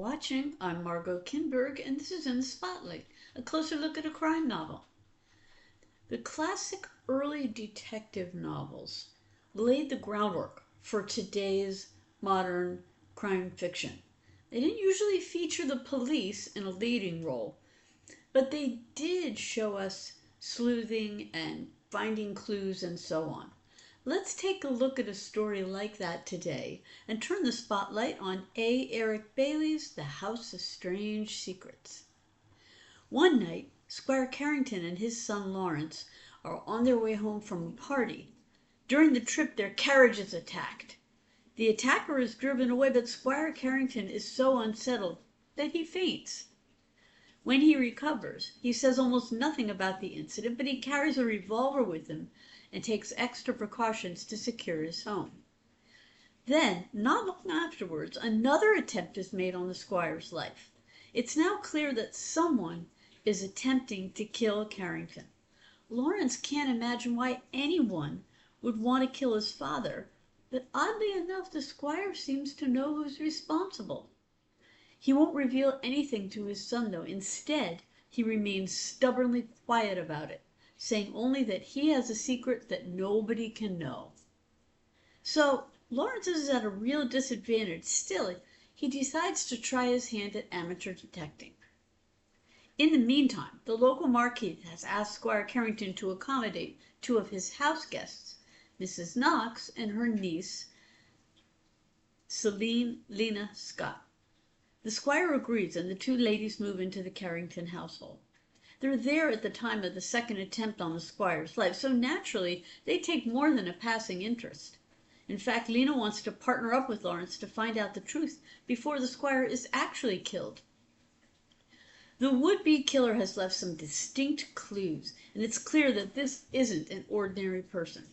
watching. I'm Margot Kinberg, and this is In the Spotlight, a closer look at a crime novel. The classic early detective novels laid the groundwork for today's modern crime fiction. They didn't usually feature the police in a leading role, but they did show us sleuthing and finding clues and so on. Let's take a look at a story like that today and turn the spotlight on A. Eric Bayley's The House of Strange Secrets. One night, Squire Carrington and his son Lawrence are on their way home from a party. During the trip, their carriage is attacked. The attacker is driven away, but Squire Carrington is so unsettled that he faints. When he recovers, he says almost nothing about the incident, but he carries a revolver with him and takes extra precautions to secure his home. Then, not long afterwards, another attempt is made on the squire's life. It's now clear that someone is attempting to kill Carrington. Lawrence can't imagine why anyone would want to kill his father, but oddly enough, the squire seems to know who's responsible. He won't reveal anything to his son, though. Instead, he remains stubbornly quiet about it, saying only that he has a secret that nobody can know. So Lawrence is at a real disadvantage. Still, he decides to try his hand at amateur detecting. In the meantime, the local marquis has asked Squire Carrington to accommodate two of his house guests, Mrs. Knox and her niece, Celine Lena Scott. The squire agrees, and the two ladies move into the Carrington household. They're there at the time of the second attempt on the squire's life, so naturally they take more than a passing interest. In fact, Lena wants to partner up with Lawrence to find out the truth before the squire is actually killed. The would-be killer has left some distinct clues, and it's clear that this isn't an ordinary person.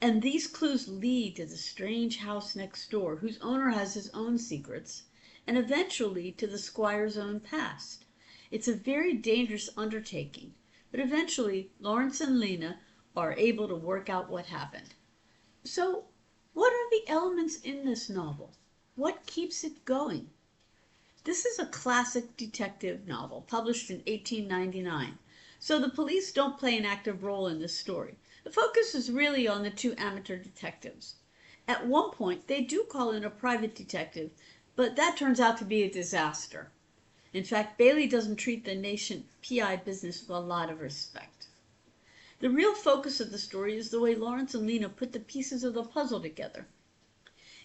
And these clues lead to the strange house next door, whose owner has his own secrets, and eventually to the squire's own past. It's a very dangerous undertaking, but eventually Lawrence and Lena are able to work out what happened. So, what are the elements in this novel? What keeps it going? This is a classic detective novel published in 1899, so the police don't play an active role in this story. The focus is really on the two amateur detectives. At one point, they do call in a private detective, but that turns out to be a disaster. In fact, Bayley doesn't treat the nascent PI business with a lot of respect. The real focus of the story is the way Lawrence and Lena put the pieces of the puzzle together.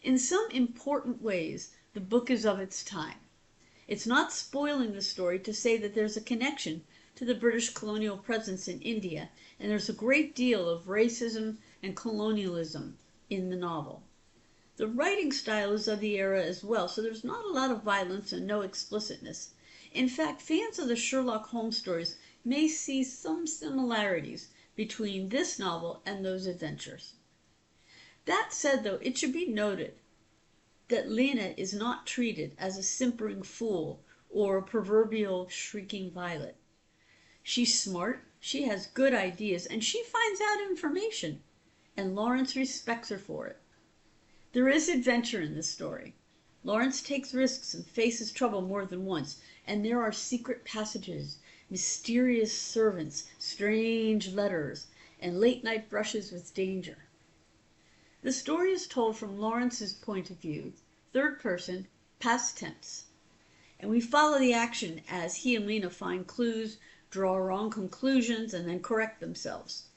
In some important ways, the book is of its time. It's not spoiling the story to say that there's a connection to the British colonial presence in India, and there's a great deal of racism and colonialism in the novel. The writing style is of the era as well, so there's not a lot of violence and no explicitness. In fact, fans of the Sherlock Holmes stories may see some similarities between this novel and those adventures. That said, though, it should be noted that Lena is not treated as a simpering fool or a proverbial shrieking violet. She's smart, she has good ideas, and she finds out information, and Lawrence respects her for it. There is adventure in this story. Lawrence takes risks and faces trouble more than once, and there are secret passages, mysterious servants, strange letters, and late-night brushes with danger. The story is told from Lawrence's point of view, third person, past tense, and we follow the action as he and Lena find clues, draw wrong conclusions, and then correct themselves.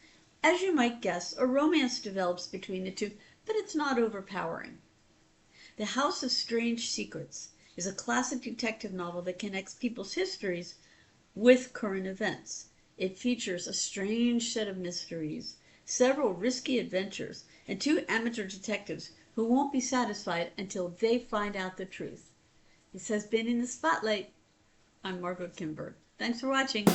As you might guess, a romance develops between the two, but it's not overpowering. The House of Strange Secrets is a classic detective novel that connects people's histories with current events. It features a strange set of mysteries, several risky adventures, and two amateur detectives who won't be satisfied until they find out the truth. This has been In the Spotlight. I'm Margot Kinberg. Thanks for watching.